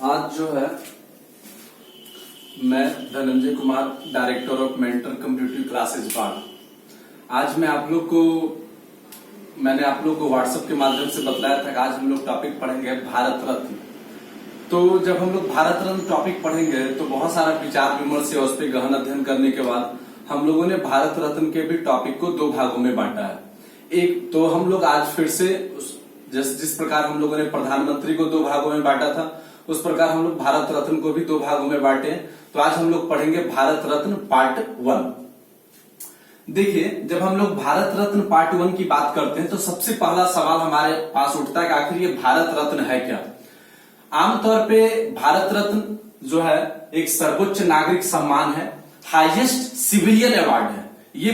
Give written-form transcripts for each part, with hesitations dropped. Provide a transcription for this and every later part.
आज जो है मैं Dhananjay Kumar, director of mentor community classes बाढ़। आज मैंने आप लोग को व्हाट्सएप के माध्यम से बताया था कि आज हम लोग टॉपिक पढ़ेंगे भारत रत्न। तो जब हम लोग भारत रत्न टॉपिक पढ़ेंगे तो बहुत सारा विचार विमर्श या उस पर गहन अध्ययन करने के बाद हम लोगों ने भारत रत्न के भी टॉपिक को दो भागों में बांटा है। एक तो हम लोग आज फिर से जिस प्रकार हम लोगों ने प्रधानमंत्री को दो भागों में बांटा था, उस प्रकार हम लोग भारत रत्न को भी दो भागों में बांटे। तो आज हम लोग पढ़ेंगे भारत रत्न पार्ट 1। देखिए, जब हम लोग भारत रत्न पार्ट 1 की बात करते हैं तो सबसे पहला सवाल हमारे पास उठता है कि आखिर ये भारत रत्न है क्या। आमतौर पे भारत रत्न जो है एक सर्वोच्च नागरिक सम्मान है, हाईएस्ट सिविलियन अवार्ड है। ये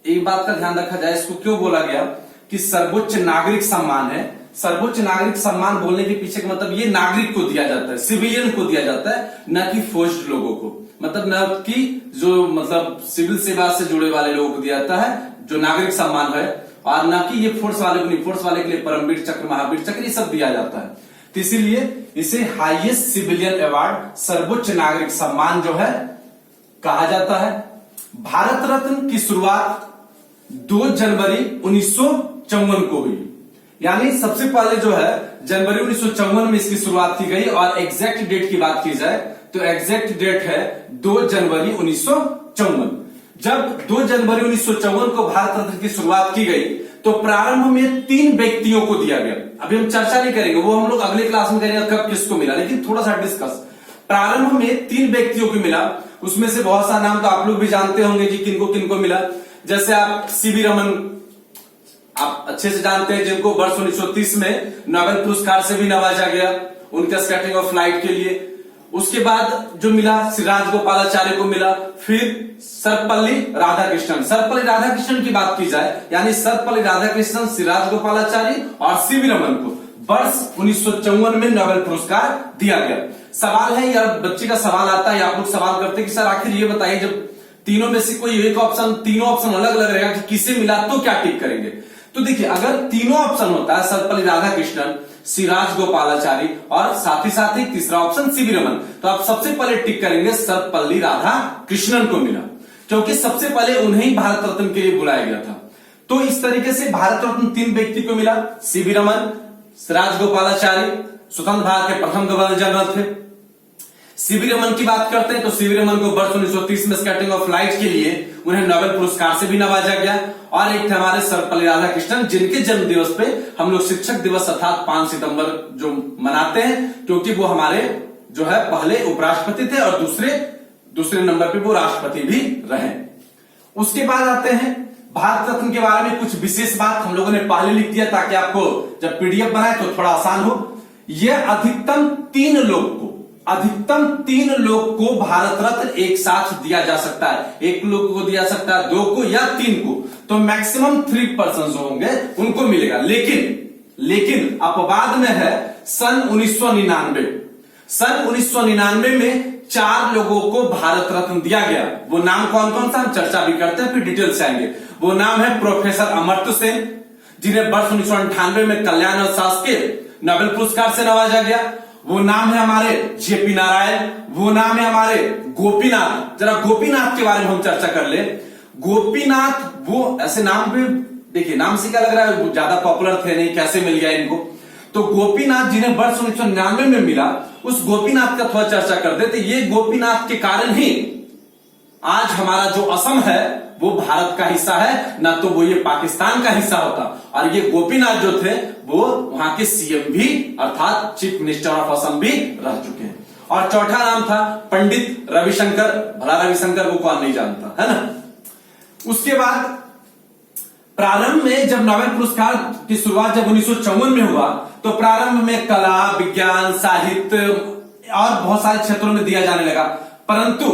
एक बात का ध्यान रखा जाए, इसको क्यों बोला गया कि सर्वोच्च नागरिक सम्मान है। सर्वोच्च नागरिक सम्मान बोलने के पीछे का मतलब ये नागरिक को दिया जाता है, सिविलियन को दिया जाता है, न कि फोर्स्ड लोगों को। मतलब न कि जो सिविल सेवा से जुड़े वाले लोगों को दिया जाता है जो नागरिक सम्मान है, और न कि ये फोर्स वाले को नहीं। फोर्स वाले के लिए परमवीर चक्र, महावीर चक्र ये सब दिया जाता है। तो इसीलिए इसे हाईएस्ट सिविलियन अवार्ड, सर्वोच्च नागरिक सम्मान जो है कहा जाता है। भारत रत्न की शुरुआत 2 जनवरी 1954 को हुई। यानी सबसे पहले जो है जनवरी 1954 में इसकी शुरुआत की गई। और एग्जैक्ट डेट की बात की जाए तो एग्जैक्ट डेट है 2 जनवरी 1954। जब 2 जनवरी 1954 को भारत रत्न की शुरुआत की गई तो प्रारंभ में 3 व्यक्तियों को दिया गया। अभी हम चर्चा नहीं करेंगे, वो हम लोग अगले क्लास में करेंगे कब किसको मिला, लेकिन थोड़ा सा डिस्कस। प्रारंभ में 3 व्यक्तियों को मिला। उसमें से बहुत सा नाम तो आप लोग भी जानते होंगे कि किनको किनको मिला। जैसे आप सीवी रमन आप अच्छे से जानते हैं, जिनको वर्ष 1930 में नोबेल पुरस्कार से भी नवाजा गया उनके स्कैटरिंग ऑफ लाइट के लिए। उसके बाद जो मिला श्री राजगोपालाचार्य को मिला। फिर सर्वपल्ली राधाकृष्णन। सर्वपल्ली राधाकृष्णन की बात की जाए, यानी सर्वपल्ली राधाकृष्णन, श्री राजगोपालाचार्य और सीवी रमन को वर्ष 1954 में नोबेल पुरस्कार दिया गया। सवाल है, या बच्चे का सवाल आता है, आप लोग सवाल करते हैं कि सर आखिर ये बताइए, जब तीनों में से कोई एक ऑप्शन, तीनों ऑप्शन अलग अलग रहेगा कि किसे मिला तो क्या टिक करेंगे। तो देखिए, अगर तीनों ऑप्शन होता है सर्वपल्ली राधाकृष्णन, श्री राजगोपालाचारी और साथ ही तीसरा ऑप्शन सीवी रमन, तो आप सबसे पहले टिक करेंगे सर्वपल्ली राधाकृष्णन को मिला, क्योंकि सबसे पहले उन्हें भारत रत्न के लिए बुलाया गया था। तो इस तरीके से भारत रत्न 3 व्यक्ति को मिला, सीवी रमन, राजगोपालाचारी स्वतंत्र भारत के प्रथम गवर्नर जनरल थे। सीवी रमन की बात करते हैं तो सीवी रमन को वर्ष 1930 में स्कैटरिंग ऑफ लाइट के लिए उन्हें नोबेल पुरस्कार से भी नवाजा गया। और एक थे हमारे सर्वपल्ली राधाकृष्णन, जिनके जन्म दिवस पे हम लोग शिक्षक दिवस अर्थात 5 सितंबर जो मनाते हैं, क्योंकि वो हमारे जो है पहले उपराष्ट्रपति थे और दूसरे नंबर पे वो राष्ट्रपति भी रहे। उसके बाद आते हैं भारत रत्न के बारे में कुछ विशेष बात हम लोगों ने पहले लिख दिया ताकि आपको जब पीडीएफ बनाए तो थोड़ा आसान हो। यह अधिकतम 3 लोग को भारत रत्न एक साथ दिया जा सकता है। एक लोग को दिया सकता है, 2 को या 3 को, तो मैक्सिमम 3 पर्सन होंगे उनको मिलेगा। लेकिन अपवाद में है सन 1999। सन 1999 में 4 लोगों को भारत रत्न दिया गया। वो नाम कौन कौन सा हम चर्चा भी करते हैं, फिर डिटेल से आएंगे। वो नाम है प्रोफेसर अमर्त्य सेन, जिन्हें वर्ष 1998 में कल्याण और शासकीय नोबेल पुरस्कार से नवाजा गया। वो नाम है हमारे जेपी नारायण। वो नाम है हमारे गोपीनाथ। जरा गोपीनाथ के बारे में हम चर्चा कर ले। गोपीनाथ, वो ऐसे नाम भी देखिए, नाम से क्या लग रहा है, वो ज्यादा पॉपुलर थे नहीं, कैसे मिल गया इनको। तो गोपीनाथ जिन्हें वर्ष 1999 में मिला, उस गोपीनाथ का थोड़ा चर्चा कर देते। ये गोपीनाथ के कारण ही आज हमारा जो असम है वो भारत का हिस्सा है, ना तो वो ये पाकिस्तान का हिस्सा होता। और ये गोपीनाथ जो थे वो वहां के सीएम भी अर्थात चीफ मिनिस्टर ऑफ असम भी रह चुके हैं। और चौथा नाम था पंडित रविशंकर। भला रविशंकर को कौन नहीं जानता, है ना। उसके बाद प्रारंभ में जब नोबेल पुरस्कार की शुरुआत जब 1954 में हुआ तो प्रारंभ में कला, विज्ञान, साहित्य और बहुत सारे क्षेत्रों में दिया जाने लगा। परंतु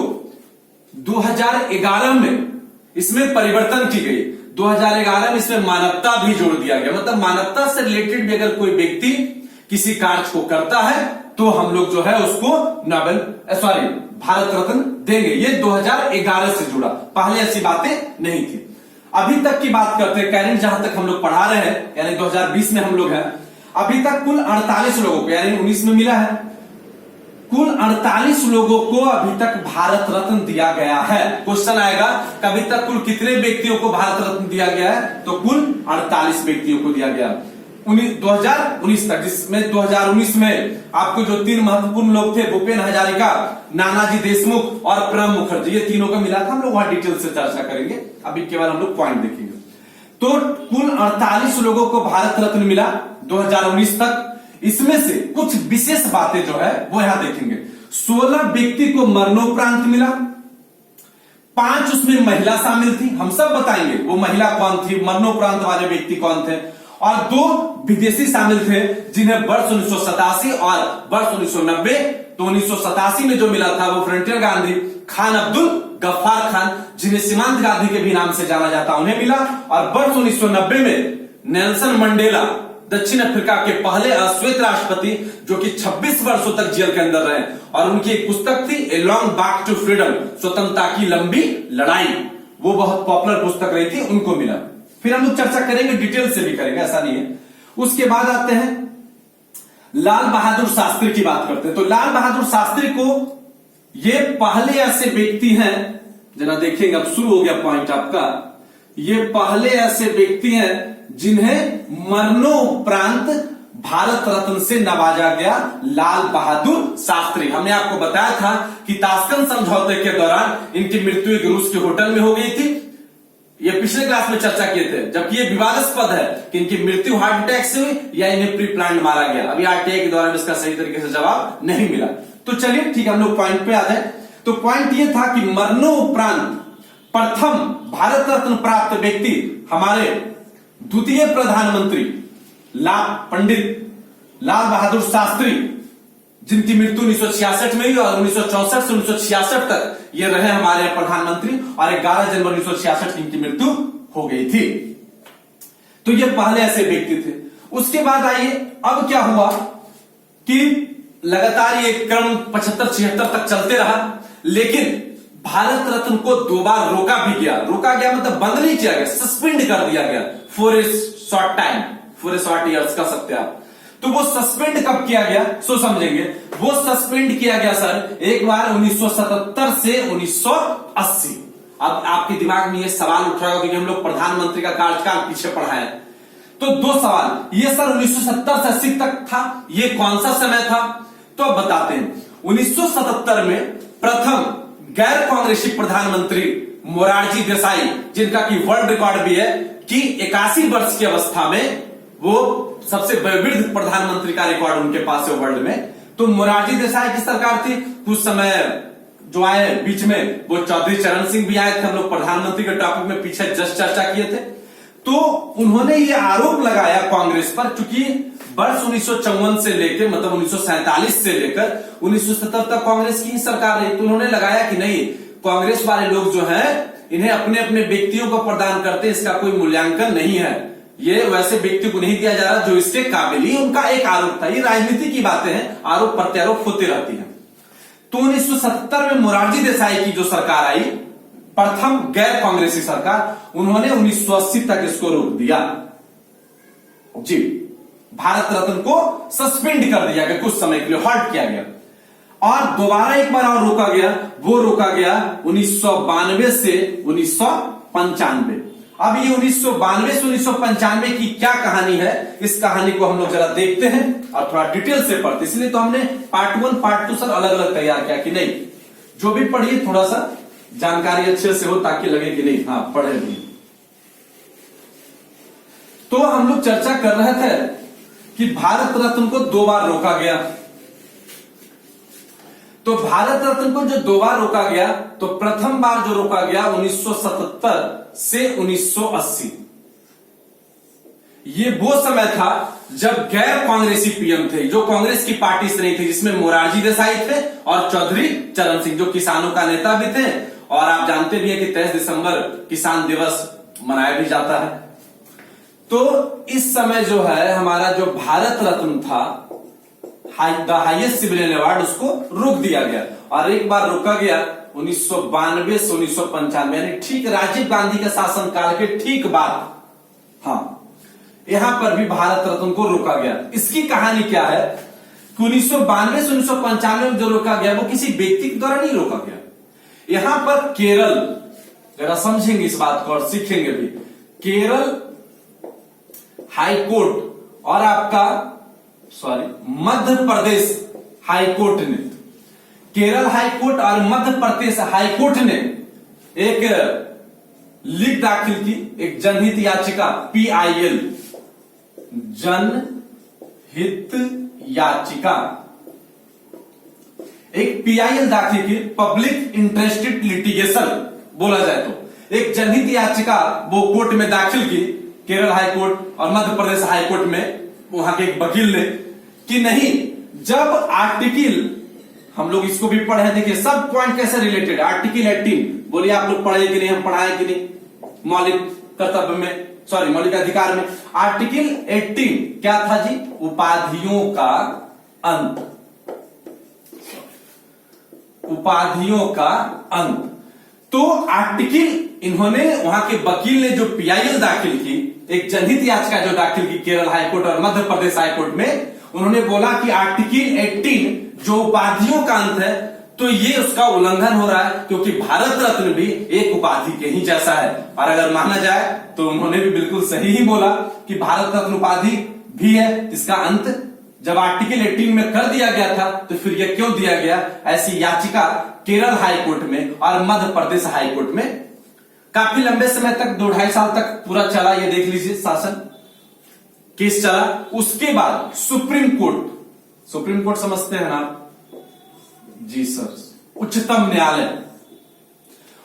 2011 में इसमें परिवर्तन की गई। 2011 में इसमें मानवता भी जोड़ दिया गया। मतलब मानवता से रिलेटेड भी अगर कोई व्यक्ति किसी कार्य को करता है तो हम लोग जो है उसको भारत रत्न देंगे। ये 2011 से जुड़ा, पहले ऐसी बातें नहीं थी। अभी तक की बात करते हैं, कैरेंट जहां तक हम लोग पढ़ा रहे हैं, यानी 2020 में हम लोग हैं, अभी तक कुल 48 लोगों को, यानी 19 में मिला है, कुल 48 लोगों को अभी तक भारत रत्न दिया गया है। क्वेश्चन आएगा कि अभी तक कुल कितने व्यक्तियों को भारत रत्न दिया गया है, तो कुल 48 व्यक्तियों को दिया गया 2019 तक, जिसमें 2019 में आपको जो 3 महत्वपूर्ण लोग थे, भूपेन हजारिका, नानाजी देशमुख और प्रणब मुखर्जी, ये तीनों को मिला था। हम लोग वहां डिटेल से चर्चा करेंगे, अभी केवल हम लोग पॉइंट देखेंगे। तो कुल 48 लोगों को भारत रत्न मिला 2019 तक। इसमें से कुछ विशेष बातें जो है वो यहां देखेंगे। 16 व्यक्ति को मरणोपरांत मिला, 5 उसमें महिला शामिल थी, हम सब बताएंगे वो महिला कौन थी, मरणोपरांत वाले व्यक्ति कौन थे, और 2 विदेशी शामिल थे जिन्हें वर्ष 1987 और वर्ष 1990। तो 1987 में जो मिला था वो फ्रंटियर गांधी, खान अब्दुल गफ्फार खान, जिन्हें सीमांत गांधी के भी नाम से जाना जाता, उन्हें मिला। और वर्ष 1990 में नेल्सन मंडेला, दक्षिण अफ्रीका के पहले अश्वेत राष्ट्रपति, जो कि 26 वर्षों तक जेल के अंदर रहे, और उनकी एक पुस्तक थी a long walk to freedom, स्वतंत्रता की लंबी लड़ाई, वो बहुत पॉपुलर पुस्तक रही थी, उनको मिला। फिर हम लोग चर्चा करेंगे, डिटेल से भी करेंगे, ऐसा नहीं है। उसके बाद आते हैं लाल बहादुर शास्त्री की बात करते हैं। तो लाल बहादुर शास्त्री को, ये पहले ऐसे व्यक्ति हैं, जरा देखेंगे, अब शुरू हो गया पॉइंट आपका, ये पहले ऐसे व्यक्ति हैं जिन्हें मरणोपरांत भारत रत्न से नवाजा गया, लाल बहादुर शास्त्री। हमने आपको बताया था कि ताशकंद समझौते के दौरान इनकी मृत्यु एक रूस के होटल में हो गई थी, ये पिछले क्लास में चर्चा किए थे, जबकि ये विवादास्पद है कि इनकी मृत्यु हार्ट अटैक से हुई या इन्हें प्री प्लान मारा गया। अभी आरटीआई के दौरान इसका सही तरीके से जवाब नहीं मिला। तो चलिए ठीक है, हम लोग पॉइंट पे आ जाए। तो पॉइंट ये था कि मरणोपरांत प्रथम भारत रत्न प्राप्त व्यक्ति हमारे द्वितीय प्रधानमंत्री पंडित लाल बहादुर शास्त्री, जिनकी मृत्यु 1966 में हुई और 1964 से 1966 तक ये रहे हमारे प्रधानमंत्री, और 11 जनवरी 1966 इनकी मृत्यु हो गई थी। तो ये पहले ऐसे व्यक्ति थे। उसके बाद आइए, अब क्या हुआ कि लगातार ये क्रम 75-76 तक चलते रहा, लेकिन भारत रत्न को 2 बार रोका भी गया। रोका गया मतलब बंद नहीं किया गया, सस्पेंड कर दिया गया for a short time, for a short years कह सकते हैं आप। तो वो सस्पेंड कब किया गया, सो समझेंगे। वो सस्पेंड किया गया सर एक बार 1977 से 1980। अब आपके दिमाग में ये सवाल उठ रहा होगा क्योंकि हम लोग प्रधानमंत्री का कार्यकाल पीछे पढ़ा है। तो 2 सवाल, ये सर 1970 से 80 तक था, ये कौन सा समय था? तो अब बताते हैं। 1977 में प्रथम गैर कांग्रेसी प्रधानमंत्री मोरारजी देसाई, जिनका की वर्ल्ड रिकॉर्ड भी है कि 81 वर्ष की अवस्था में वो सबसे वयोवृद्ध प्रधानमंत्री का रिकॉर्ड उनके पास है वर्ल्ड में। तो मोरारजी देसाई की सरकार थी। कुछ समय जो आए बीच में वो चौधरी चरण सिंह भी आए थे, हम लोग प्रधानमंत्री के टॉपिक में पीछे जस्ट चर्चा किए थे। तो उन्होंने ये आरोप लगाया कांग्रेस पर, चूंकि वर्ष 1954 से लेकर मतलब 1947 से लेकर 1970 तक कांग्रेस की ही सरकार रही। तो उन्होंने लगाया कि नहीं, कांग्रेस वाले लोग जो है इन्हें अपने अपने व्यक्तियों को प्रदान करते, इसका कोई मूल्यांकन नहीं है, ये वैसे व्यक्ति को नहीं दिया जा रहा जो इसके काबिल ही। उनका एक आरोप था। ये राजनीति की बातें हैं, आरोप प्रत्यारोप होती रहती है। तो 1970 में मोरारजी देसाई की जो सरकार आई, प्रथम गैर कांग्रेसी सरकार, उन्होंने 1980 तक इसको रोक दिया जी। भारत रत्न को सस्पेंड कर दिया गया, कुछ समय के लिए हॉल्ट किया गया, और दोबारा एक बार और रोका गया। वो रोका गया 1992 से 1995। अब ये 1992 से 1995 की क्या कहानी है, इस कहानी को हम लोग जरा देखते हैं और थोड़ा डिटेल से पढ़ते। इसलिए तो हमने पार्ट 1 पार्ट 2 सर अलग अलग तैयार किया कि नहीं, जो भी पढ़िए थोड़ा सा जानकारी अच्छे से हो ताकि लगे कि नहीं हाँ पढ़े भी। तो हम लोग चर्चा कर रहे थे कि भारत रत्न को 2 बार रोका गया। तो भारत रत्न को जो 2 बार रोका गया, तो प्रथम बार जो रोका गया 1977 से 1980। ये वो समय था जब गैर कांग्रेसी पीएम थे, जो कांग्रेस की पार्टी से नहीं थे, जिसमें मोरारजी देसाई थे और चौधरी चरण सिंह, जो किसानों का नेता भी थे। और आप जानते भी हैं कि 23 दिसंबर किसान दिवस मनाया भी जाता है। तो इस समय जो है हमारा जो भारत रत्न था, द हाईएस्ट सिविलियन अवार्ड, उसको रोक दिया गया। और एक बार रोका गया 1992 से 1995, यानी ठीक राजीव गांधी के शासनकाल के ठीक बाद, हाँ, यहां पर भी भारत रत्न को रोका गया। इसकी कहानी क्या है कि 1992 से 1995 में जो रोका गया वो किसी व्यक्ति के द्वारा नहीं रोका गया। यहां पर केरल, जरा समझेंगे इस बात को और सीखेंगे भी, केरल हाईकोर्ट और आपका मध्य प्रदेश हाईकोर्ट ने, केरल हाईकोर्ट और मध्य प्रदेश हाईकोर्ट ने एक लीक दाखिल की, एक जनहित याचिका PIL, जनहित याचिका, एक PIL दाखिल की, पब्लिक इंटरेस्टेड लिटिगेशन बोला जाए तो एक जनहित याचिका वो कोर्ट में दाखिल की, केरल हाईकोर्ट और मध्य प्रदेश हाईकोर्ट में, वहां के एक वकील ने, कि नहीं, जब आर्टिकल, हम लोग इसको भी पढ़े, देखिए सब पॉइंट कैसे रिलेटेड, आर्टिकल 18, बोलिए आप लोग पढ़े कि नहीं, हम पढ़ाए कि नहीं, मौलिक कर्तव्य में, मौलिक अधिकार में, आर्टिकल 18 क्या था जी, उपाधियों का अंत, उपाधियों का अंत। तो आर्टिकल, इन्होंने, वहां के वकील ने जो PIL दाखिल की, एक जनहित याचिका जो दाखिल की केरल हाईकोर्ट और मध्य प्रदेश हाईकोर्ट में, उन्होंने बोला कि आर्टिकल 18 जो उपाधियों का अंत है, तो ये उसका उल्लंघन हो रहा है, क्योंकि भारत रत्न भी एक उपाधि के ही जैसा है। और अगर माना जाए तो उन्होंने भी बिल्कुल सही ही बोला कि भारत रत्न उपाधि भी है, इसका अंत जब आर्टिकल 18 में कर दिया गया था, तो फिर यह क्यों दिया गया। ऐसी याचिका केरल हाईकोर्ट में और मध्य प्रदेश हाईकोर्ट में काफी लंबे समय तक, 2-2.5 साल तक पूरा चला, ये देख लीजिए, शासन केस चला। उसके बाद सुप्रीम कोर्ट समझते हैं ना जी सर, उच्चतम न्यायालय,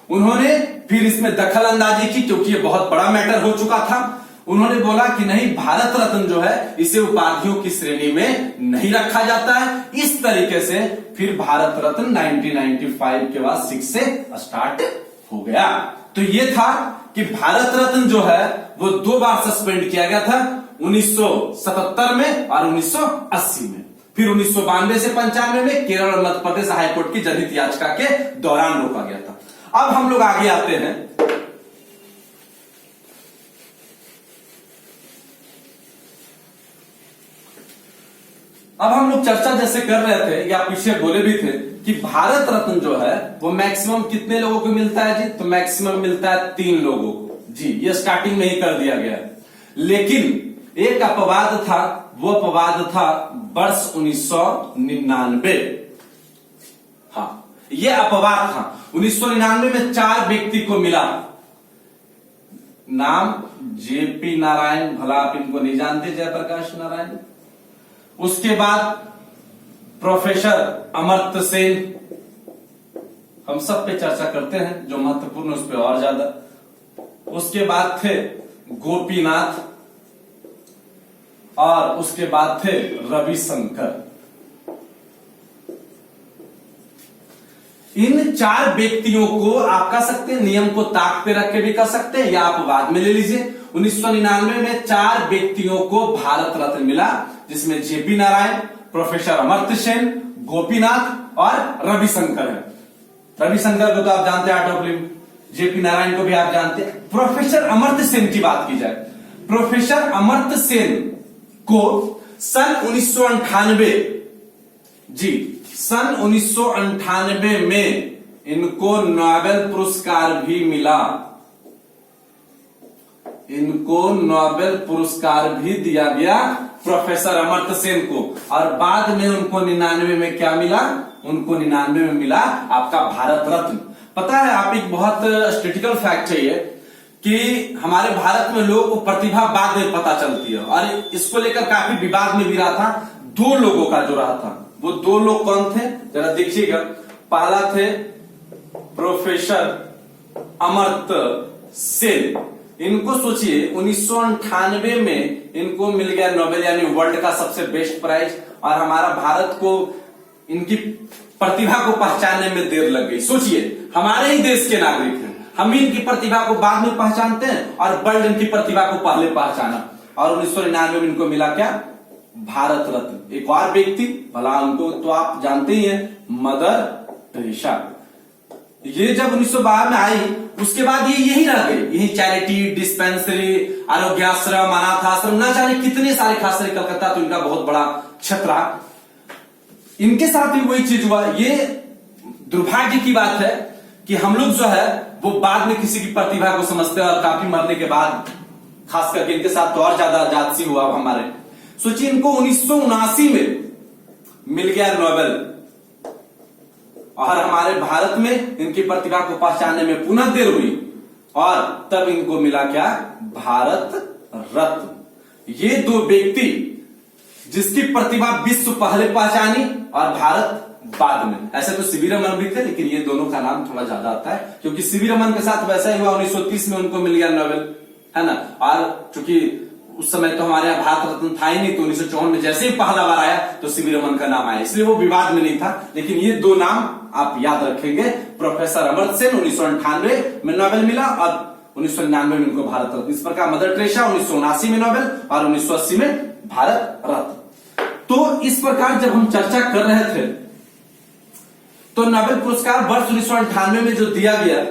उन्होंने फिर इसमें दखल अंदाजी की, क्योंकि ये बहुत बड़ा मैटर हो चुका था। उन्होंने बोला कि नहीं, भारत रत्न जो है इसे उपाधियों की श्रेणी में नहीं रखा जाता है। इस तरीके से फिर भारत रत्न 1995 के बाद 6 से स्टार्ट हो गया। तो ये था कि भारत रत्न जो है वो 2 बार सस्पेंड किया गया था, 1977 में और 1980 में। फिर 1992 से 95 में केरल और मध्य प्रदेश हाईकोर्ट की जनहित याचिका के दौरान रोका गया था। अब हम लोग आगे आते हैं, अब हम लोग चर्चा जैसे कर रहे थे या पीछे बोले भी थे कि भारत रत्न जो है वो मैक्सिमम कितने लोगों को मिलता है जी, तो मैक्सिमम मिलता है 3 लोगों को जी, ये स्टार्टिंग में ही कर दिया गया है। लेकिन एक अपवाद था, वो अपवाद था वर्ष 1999। हाँ, ये अपवाद था। 1999 में 4 व्यक्ति को मिला, नाम JP नारायण, भला आप इनको नहीं जानते, जयप्रकाश नारायण। उसके बाद प्रोफेसर अमर्त्य सेन, हम सब पे चर्चा करते हैं, जो महत्वपूर्ण उस पर और ज्यादा। उसके बाद थे गोपीनाथ और उसके बाद थे रविशंकर। इन 4 व्यक्तियों को आप कह सकते हैं, नियम को ताक पे रख के भी कर सकते हैं, या आप बाद में ले लीजिए। 1999 में 4 व्यक्तियों को भारत रत्न मिला, जिसमें JP नारायण, प्रोफेसर अमर्त्य सेन, गोपीनाथ और रविशंकर है। रविशंकर को तो आप जानते हैं, art of living. JP Narayan को भी आप जानते हैं। प्रोफेसर अमर्त्य सेन की बात की जाए, प्रोफेसर अमर्त्य सेन को सन 1998 जी, सन 1998 में इनको नोबेल पुरस्कार भी मिला, इनको नोबेल पुरस्कार भी दिया गया प्रोफेसर अमर्त्य सेन को। और बाद में उनको 99 में क्या मिला, उनको 99 में मिला आपका भारत रत्न। पता है, आप एक बहुत स्टैटिस्टिकल फैक्ट है ये कि हमारे भारत में लोगों को प्रतिभा बाद में पता चलती है, और इसको लेकर काफी विवाद में भी रहा था। 2 लोगों का जो रहा था, वो 2 लोग कौन थे, जरा देखिएगा। पहला थे प्रोफेसर अमर्त्य सेन, इनको सोचिए 1998 में इनको मिल गया नोबेल, यानी वर्ल्ड का सबसे बेस्ट प्राइज। और हमारा भारत को इनकी प्रतिभा को पहचानने में देर लग गई। सोचिए, हमारे ही देश के नागरिक हैं, हम ही इनकी प्रतिभा को बाद में पहचानते हैं, और वर्ल्ड इनकी प्रतिभा को पहले पहचाना। और 1999 में इनको मिला क्या, भारत रत्न। एक और व्यक्ति, भला उनको तो आप जानते ही हैं, मदर टेरेसा। ये जब 1952 में आई, उसके बाद ये यही रह गई, यही चैरिटी, डिस्पेंसरी, आरोग्याश्रम, अनाथ आश्रम, न जाने कितने सारे, खास करके कलकत्ता तो इनका बहुत बड़ा क्षेत्र रहा। इनके साथ भी वही चीज हुआ। ये दुर्भाग्य की बात है कि हम लोग जो है वो बाद में किसी की प्रतिभा को समझते हैं और काफी मरने के बाद, खास करके इनके साथ तो और ज्यादा जादसी हुआ हमारे। सोचिए, इनको 1979 में मिल गया नोबेल, और हमारे भारत में इनकी प्रतिभा को पहचानने में पुनः देर हुई, और तब इनको मिला क्या? भारत रत्न। ये दो व्यक्ति जिसकी प्रतिभा विश्व पहले पहचानी और भारत बाद में। ऐसे तो सीवी रमन भी थे, लेकिन ये दोनों का नाम थोड़ा ज्यादा आता है, क्योंकि सीवी रमन के साथ वैसा ही हुआ, 1930 में उनको मिल गया नोबेल, है ना। और चूंकि उस समय तो हमारे यहाँ भारत रत्न था ही नहीं, तो 1954 में जैसे ही पहला बार आया तो सीवी रमन का नाम आया, इसलिए वो विवाद में नहीं था। लेकिन ये दो नाम आप याद रखेंगे। प्रोफेसर अमर्त्य सेन 1998 में नोबेल मिला, और 1999 में इनको भारत रत्न। इस प्रकार मदर टेरेसा 1979 में नोबेल और 1980 में भारत रत्न। तो इस प्रकार जब हम चर्चा कर रहे थे, तो नोबेल पुरस्कार वर्ष 1998 में जो दिया गया,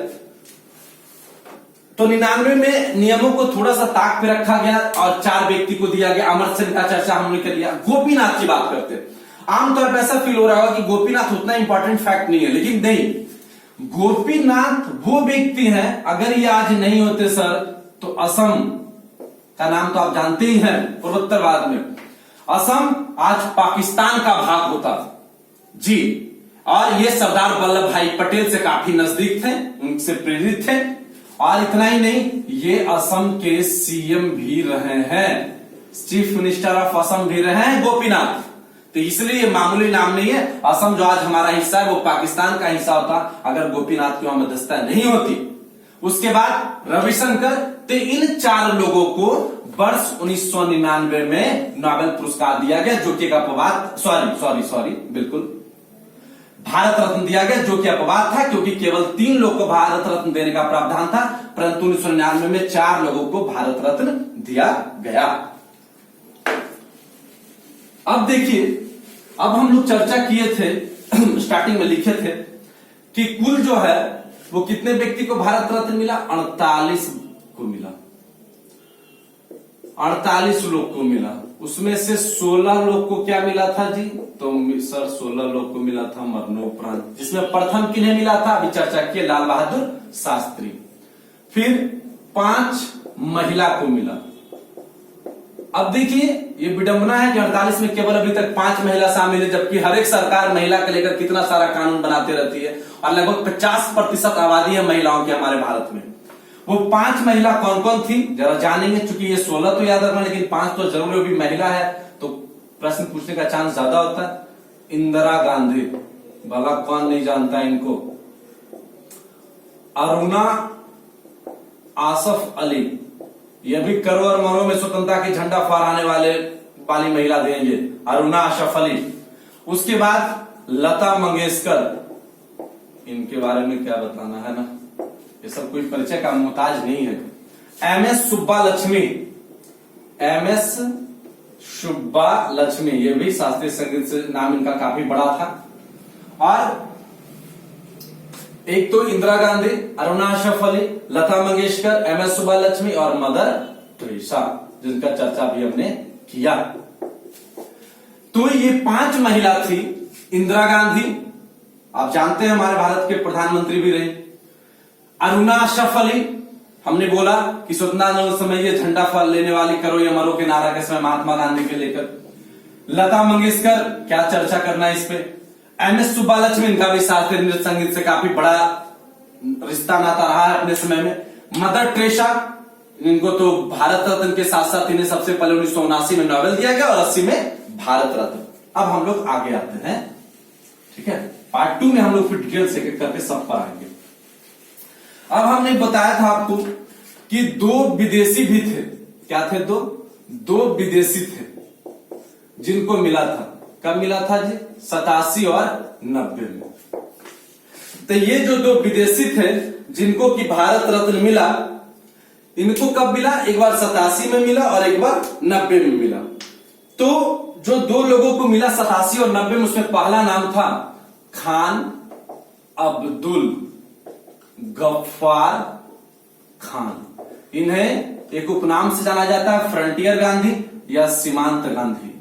तो 99 में नियमों को थोड़ा सा ताक पे रखा गया और 4 व्यक्ति को दिया गया। अमर्त्य सेन का चर्चा हमने कर लिया। गोपीनाथ की बात करते हैं। आमतौर पर ऐसा फील हो रहा होगा कि गोपीनाथ उतना इंपॉर्टेंट फैक्ट नहीं है, लेकिन नहीं, गोपीनाथ वो व्यक्ति हैं, अगर ये आज नहीं होते सर, तो असम का नाम तो आप जानते ही हैं, पूर्वोत्तरवाद में असम आज पाकिस्तान का भाग होता जी। और ये सरदार वल्लभ भाई पटेल से काफी नजदीक थे, उनसे प्रेरित थे। और इतना ही नहीं, ये असम के सीएम भी रहे हैं, चीफ मिनिस्टर ऑफ असम भी रहे हैं गोपीनाथ। तो इसलिए ये मामूली नाम नहीं है। असम जो आज हमारा हिस्सा है वो पाकिस्तान का हिस्सा होता अगर गोपीनाथ की मध्यस्थता नहीं होती। उसके बाद रविशंकर। तो इन 4 लोगों को वर्ष 1999 में नोबेल पुरस्कार दिया गया, जो कि एक अपवाद, सॉरी बिल्कुल भारत रत्न दिया गया, जो कि अपवाद था, क्योंकि केवल 3 लोग को भारत रत्न देने का प्रावधान था, परंतु 1999 में 4 लोगों को भारत रत्न दिया गया। अब देखिए, अब हम लोग चर्चा किए थे स्टार्टिंग में लिखे थे कि कुल जो है वो कितने व्यक्ति को भारत रत्न मिला? 48 को मिला, 48 लोग को मिला। उसमें से 16 लोग को क्या मिला था जी? तो सर 16 लोग को मिला था मरणोपरांत, जिसमें प्रथम किन्हें मिला था? अभी चर्चा किए, लाल बहादुर शास्त्री। फिर 5 महिला को मिला। अब देखिए, ये विडंबना है कि 48 में केवल अभी तक 5 महिला शामिल है, जबकि हर एक सरकार महिला को लेकर कितना सारा कानून बनाते रहती है, और लगभग 50% आबादी है महिलाओं की हमारे भारत में। वो 5 महिला कौन कौन थी जरा जानेंगे, चूंकि ये 16 तो याद रखना, लेकिन 5 तो जरूर भी महिला है, तो प्रश्न पूछने का चांस ज्यादा होता है। इंदिरा गांधी, भला कौन नहीं जानता इनको। अरुणा आसफ अली, ये भी करो और मरो में स्वतंत्रता की झंडा फहराने वाली महिला देंगे, अरुणा आसफ अली। उसके बाद लता मंगेशकर, इनके बारे में क्या बताना है ना, ये सब कोई परिचय का मोहताज नहीं है। एमएस सुब्बालक्ष्मी, एमएस सुब्बालक्ष्मी, ये भी शास्त्रीय संगीत से नाम इनका काफी बड़ा था। और एक तो इंदिरा गांधी, अरुणा आसफ अली, लता मंगेशकर, एमएस सुब्बालक्ष्मी और मदर टेरेसा, जिनका चर्चा भी हमने किया। तो ये 5 महिला थी। इंदिरा गांधी आप जानते हैं हमारे भारत के प्रधानमंत्री भी रहे। अरुणा आसफ अली, हमने बोला कि स्वतंत्रता समय ये झंडा फहर लेने वाली करो या मरो के नारा के समय महात्मा गांधी के लेकर। लता मंगेशकर, क्या चर्चा करना है इस पे। एमएस सुब्बालक्ष्मी, इनका भी शास्त्रीय नृत्य संगीत से काफी बड़ा रिश्ता नाता रहा है अपने समय में। मदर टेरेसा, इनको तो भारत रत्न के साथ साथ इन्हें सबसे पहले 1979 में नोबेल दिया गया और 80 में भारत रत्न। अब हम लोग आगे आते हैं, ठीक है। पार्ट 2 में हम लोग फिर डिटेल से करके सब पर आएंगे। अब हमने बताया था आपको कि 2 विदेशी भी थे। क्या थे? 2 विदेशी थे जिनको मिला था। कब मिला था जी? 87 और 90 में। तो ये जो 2 विदेशी थे जिनको कि भारत रत्न मिला, इनको कब मिला? एक बार 87 में मिला और एक बार 90 में मिला। तो जो 2 लोगों को मिला 87 और 90 में, उसमें पहला नाम था खान अब्दुल गफ्फार खान। इन्हें एक उपनाम से जाना जाता है, फ्रंटियर गांधी या सीमांत गांधी।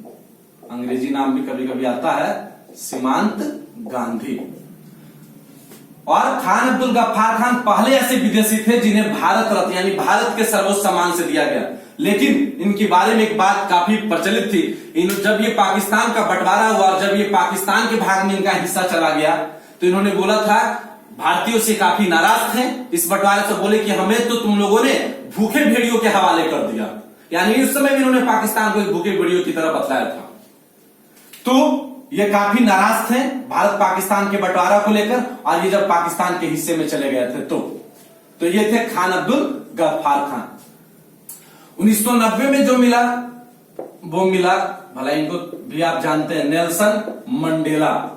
अंग्रेजी नाम भी कभी कभी आता है, सीमांत गांधी। और खान अब्दुल गफ्फार खान पहले ऐसे विदेशी थे जिन्हें भारत रत्न यानी भारत के सर्वोच्च सम्मान से दिया गया। लेकिन इनके बारे में एक बात काफी प्रचलित थी, जब ये पाकिस्तान का बंटवारा हुआ और जब ये पाकिस्तान के भाग में इनका हिस्सा चला गया तो इन्होंने बोला था, भारतीयों से काफी नाराज थे इस बंटवारे से, बोले कि हमें तो तुम लोगों ने भूखे भेड़ियों के हवाले कर दिया। यानी उस समय भी इन्होंने पाकिस्तान को एक भूखे भेड़ियों की तरह बतलाया था। तो ये काफी नाराज थे भारत पाकिस्तान के बंटवारा को लेकर, और ये जब पाकिस्तान के हिस्से में चले गए थे तो ये थे खान अब्दुल गफ्फार खान। 1990 में जो मिला वो मिला, भला इनको भी आप जानते हैं, नेल्सन मंडेला।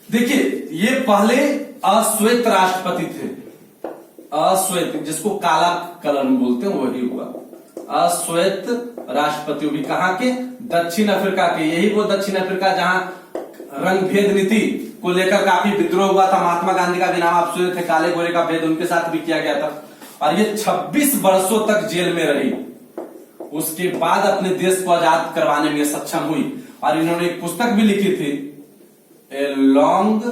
देखिए ये पहले अश्वेत राष्ट्रपति थे, अश्वेत जिसको काला कलर में बोलते हैं वही हुआ अश्वेत राष्ट्रपति। भी कहां के? दक्षिण अफ्रीका के। यही वो दक्षिण अफ्रीका जहां रंग भेद नीति को लेकर काफी विद्रोह हुआ था। महात्मा गांधी का भी नाम आप सुने थे, काले गोरे का भेद उनके साथ भी किया गया था। और ये 26 वर्षों तक जेल में रही, उसके बाद अपने देश को आजाद करवाने में सक्षम हुई। और इन्होंने एक पुस्तक भी लिखी थी, a long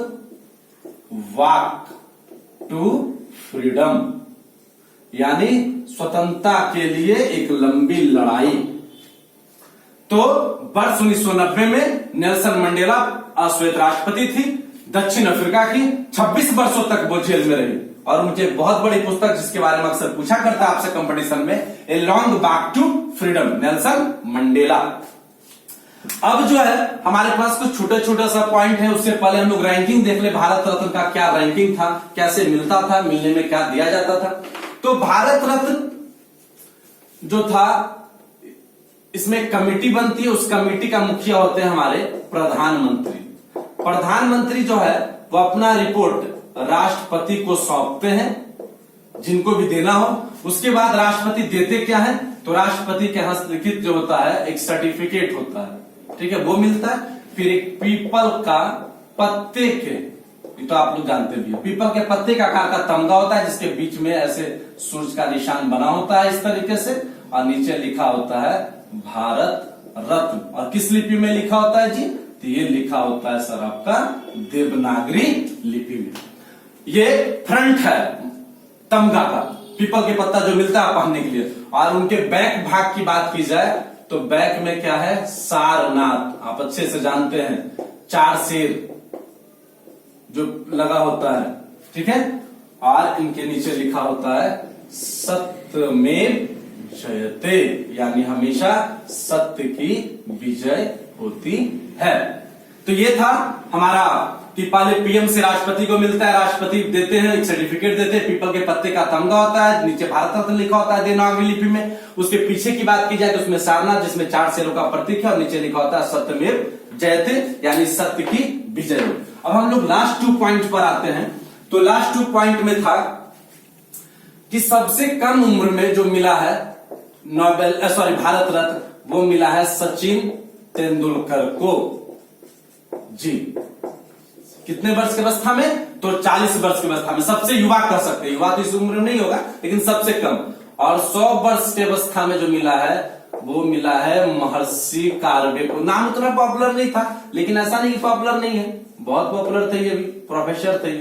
walk to freedom, यानी स्वतंत्रता के लिए एक लंबी लड़ाई। तो वर्ष 1990 में नेल्सन मंडेला अश्वेत राष्ट्रपति थी दक्षिण अफ्रीका की, 26 वर्षों तक वो जेल में रही। और मुझे बहुत बड़ी पुस्तक जिसके बारे में अक्सर पूछा करता है आपसे कंपटीशन में, a long walk to freedom, Nelson Mandela. अब जो है हमारे पास कुछ छोटे छोटे सा पॉइंट है, उससे पहले हम लोग रैंकिंग देख ले, भारत रत्न का क्या रैंकिंग था, कैसे मिलता था, मिलने में क्या दिया जाता था। तो भारत रत्न जो था, इसमें कमेटी बनती है, उस कमेटी का मुखिया होते हैं हमारे प्रधानमंत्री। प्रधानमंत्री जो है वो अपना रिपोर्ट राष्ट्रपति को सौंपते हैं, जिनको भी देना हो। उसके बाद राष्ट्रपति देते क्या है, तो राष्ट्रपति के हस्तलिखित जो होता है एक सर्टिफिकेट होता है, ठीक है, वो मिलता है। फिर एक पीपल का पत्ते के, ये तो आप लोग जानते भी हैं, पीपल के पत्ते का आकार का तमगा होता है जिसके बीच में ऐसे सूरज का निशान बना होता है इस तरीके से, और नीचे लिखा होता है भारत रत्न। और किस लिपि में लिखा होता है जी, तो ये लिखा होता है सर आपका देवनागरी लिपि में। ये फ्रंट है तमगा का, पीपल के पत्ता जो मिलता है पहनने के लिए। और उनके बैक भाग की बात की जाए तो बैक में क्या है, सारनाथ, आप अच्छे से जानते हैं, 4 शेर जो लगा होता है, ठीक है। और इनके नीचे लिखा होता है सत्यमेव जयते, यानी हमेशा सत्य की विजय होती है। तो ये था हमारा कि पहले पीएम से राष्ट्रपति को मिलता है, राष्ट्रपति देते हैं, एक सर्टिफिकेट देते हैं, पीपल के पत्ते का तमगा होता है, नीचे भारत रत्न लिखा होता है देवनागरी लिपि में। उसके पीछे की बात की जाए तो उसमें सारनाथ जिसमें 4 शेरों का प्रतीक है, और नीचे लिखा होता है सत्यमेव जयते, यानी सत्य की विजय हो। अब हम लोग लास्ट 2 पॉइंट पर आते हैं। तो लास्ट 2 पॉइंट में था कि सबसे कम उम्र में जो मिला है भारत रत्न, वो मिला है सचिन तेंदुलकर को जी। कितने वर्ष की अवस्था में, तो 40 वर्ष की अवस्था में। सबसे युवा कह सकते हैं, युवा तो इस उम्र में नहीं होगा लेकिन सबसे कम। और 100 वर्ष की अवस्था में जो मिला है वो मिला है महर्षि कार्वे को। नाम उतना पॉपुलर नहीं था, लेकिन ऐसा नहीं कि पॉपुलर नहीं है, बहुत पॉपुलर थे, ये भी प्रोफेसर थे।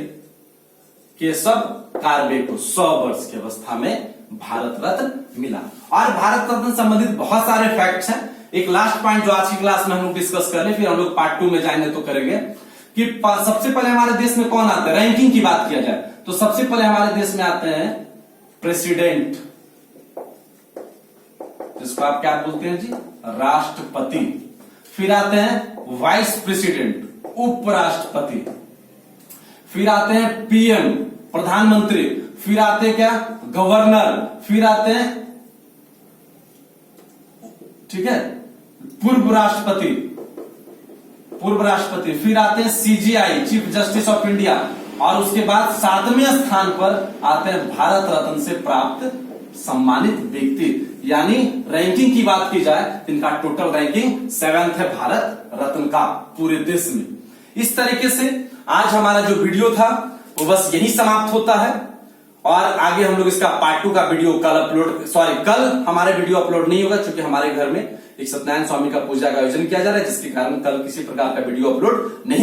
केशव कार्वे को 100 वर्ष की अवस्था में भारत रत्न मिला। और भारत रत्न संबंधित बहुत सारे फैक्ट्स हैं। एक लास्ट पॉइंट जो आज की क्लास में हम लोग डिस्कस कर ले, फिर हम लोग पार्ट 2 में जाएंगे तो करेंगे कि सबसे पहले हमारे देश में कौन आते हैं। रैंकिंग की बात किया जाए तो सबसे पहले हमारे देश में आते हैं प्रेसिडेंट, जिसको आप क्या बोलते हैं जी, राष्ट्रपति। फिर आते हैं वाइस प्रेसिडेंट, उपराष्ट्रपति। फिर आते हैं पीएम, प्रधानमंत्री। फिर आते हैं क्या, गवर्नर। फिर आते हैं, ठीक है, पूर्व राष्ट्रपति। फिर आते हैं CGI, chief justice of India. और उसके बाद 7वें स्थान पर आते हैं भारत रत्न से प्राप्त सम्मानित व्यक्ति। यानी रैंकिंग की बात की जाए, इनका टोटल रैंकिंग 7th है भारत रत्न का पूरे देश में। इस तरीके से आज हमारा जो वीडियो था वो बस यही समाप्त होता है। और आगे हम लोग इसका पार्ट 2 का वीडियो कल हमारे वीडियो अपलोड नहीं होगा, क्योंकि हमारे घर में एक सत्यनारायण स्वामी का पूजा का आयोजन किया जा रहा है, जिसके कारण कल किसी प्रकार का वीडियो अपलोड नहीं